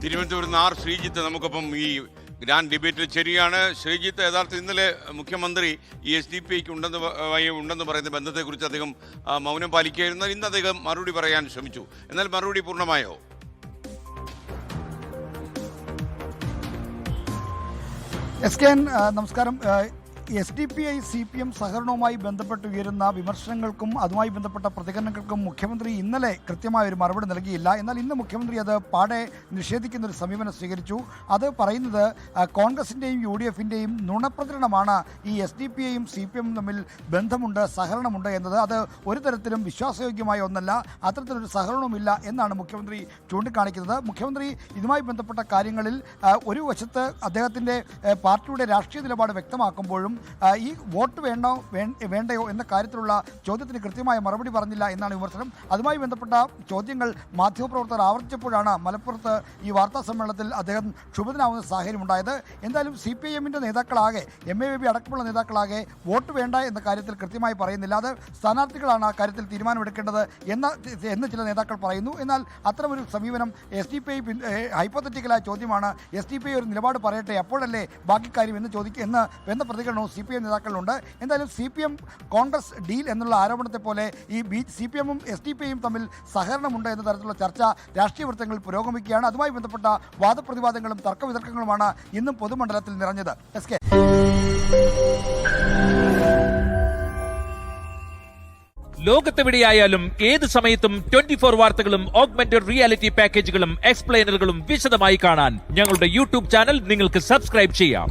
തിരുവനന്തപുരത്ത് നിന്ന് ആർ ശ്രീജിത്ത് നമുക്കൊപ്പം ഈ ഗ്രാൻഡ് ഡിബേറ്റിൽ ശരിയാണ്. ശ്രീജിത്ത്, യഥാർത്ഥം ഇന്നലെ മുഖ്യമന്ത്രി ഈ SDP ഉണ്ടെന്ന് പറയുന്ന ബന്ധത്തെക്കുറിച്ച് അദ്ദേഹം മൗനം പാലിക്കുകയായിരുന്നു. ഇന്ന് അദ്ദേഹം മറുപടി പറയാൻ ശ്രമിച്ചു. എന്നാൽ മറുപടി പൂർണ്ണമായോ? നമസ്കാരം. SDPI CPM സഹകരണവുമായി ബന്ധപ്പെട്ട് ഉയരുന്ന വിമർശനങ്ങൾക്കും അതുമായി ബന്ധപ്പെട്ട പ്രതികരണങ്ങൾക്കും മുഖ്യമന്ത്രി ഇന്നലെ കൃത്യമായ ഒരു മറുപടി നൽകിയില്ല. എന്നാൽ ഇന്ന് മുഖ്യമന്ത്രി അത് പാടെ നിഷേധിക്കുന്ന ഒരു സമീപനം സ്വീകരിച്ചു. അത് പറയുന്നത് കോൺഗ്രസിൻ്റെയും UDFിൻ്റെയും നുണപ്രചരണമാണ് ഈ SDPIയും CPM തമ്മിൽ ബന്ധമുണ്ട്, സഹകരണമുണ്ട് എന്നത്. അത് ഒരു തരത്തിലും വിശ്വാസയോഗ്യമായ ഒന്നല്ല, അത്തരത്തിലൊരു സഹകരണവുമില്ല എന്നാണ് മുഖ്യമന്ത്രി ചൂണ്ടിക്കാണിക്കുന്നത്. മുഖ്യമന്ത്രി ഇതുമായി ബന്ധപ്പെട്ട കാര്യങ്ങളിൽ ഒരു വശത്ത് അദ്ദേഹത്തിൻ്റെ പാർട്ടിയുടെ രാഷ്ട്രീയ നിലപാട് വ്യക്തമാക്കുമ്പോഴും ഈ വോട്ട് വേണ്ടയോ എന്ന കാര്യത്തിലുള്ള ചോദ്യത്തിന് കൃത്യമായ മറുപടി പറഞ്ഞില്ല എന്നാണ് വിമർശനം. അതുമായി ബന്ധപ്പെട്ട ചോദ്യങ്ങൾ മാധ്യമപ്രവർത്തകർ ആവർത്തിച്ചപ്പോഴാണ് മലപ്പുറത്ത് ഈ വാർത്താ സമ്മേളനത്തിൽ അദ്ദേഹം ക്ഷുഭിതനാവുന്ന സാഹചര്യം ഉണ്ടായത്. എന്തായാലും CPIഎമ്മിൻ്റെ നേതാക്കളാകെ, MAVB അടക്കമുള്ള നേതാക്കളാകെ വോട്ട് വേണ്ട എന്ന കാര്യത്തിൽ കൃത്യമായി പറയുന്നില്ല. അത് സ്ഥാനാർത്ഥികളാണ് ആ കാര്യത്തിൽ തീരുമാനമെടുക്കേണ്ടത് എന്ന് ചില നേതാക്കൾ പറയുന്നു. എന്നാൽ അത്തരമൊരു സമീപനം SDPI ഹൈപ്പോത്തറ്റിക്കലായ ചോദ്യമാണ്. SDPI ഒരു നിലപാട് പറയട്ടെ, അപ്പോഴല്ലേ ബാക്കി കാര്യം എന്ന പ്രതികരണവും CPM നേതാക്കളുണ്ട്. എന്തായാലും CPM കോൺഗ്രസ് ഡീൽ എന്നുള്ള ആരോപണത്തെ പോലെ ഈ CPMഉം SDPIയും തമ്മിൽ സഹകരണമുണ്ട് എന്ന തരത്തിലുള്ള ചർച്ച രാഷ്ട്രീയ വൃത്തങ്ങളിൽ പുരോഗമിക്കുകയാണ്. അതുമായി ബന്ധപ്പെട്ട വാദപ്രതിവാദങ്ങളും തർക്കവിതർക്കങ്ങളുമാണ് ഇന്നും പൊതുമണ്ഡലത്തിൽ നിറഞ്ഞത്. ലോകത്തെവിടെയായാലും ഏത് സമയത്തും 24 വാർത്തകളും ഓഗ്മെന്റഡ് റിയാലിറ്റി പാക്കേജുകളും എക്സ്പ്ലെയിനറുകളും വിശദമായി കാണാൻ ഞങ്ങളുടെ YouTube ചാനൽ നിങ്ങൾക്ക് സബ്സ്ക്രൈബ് ചെയ്യാം.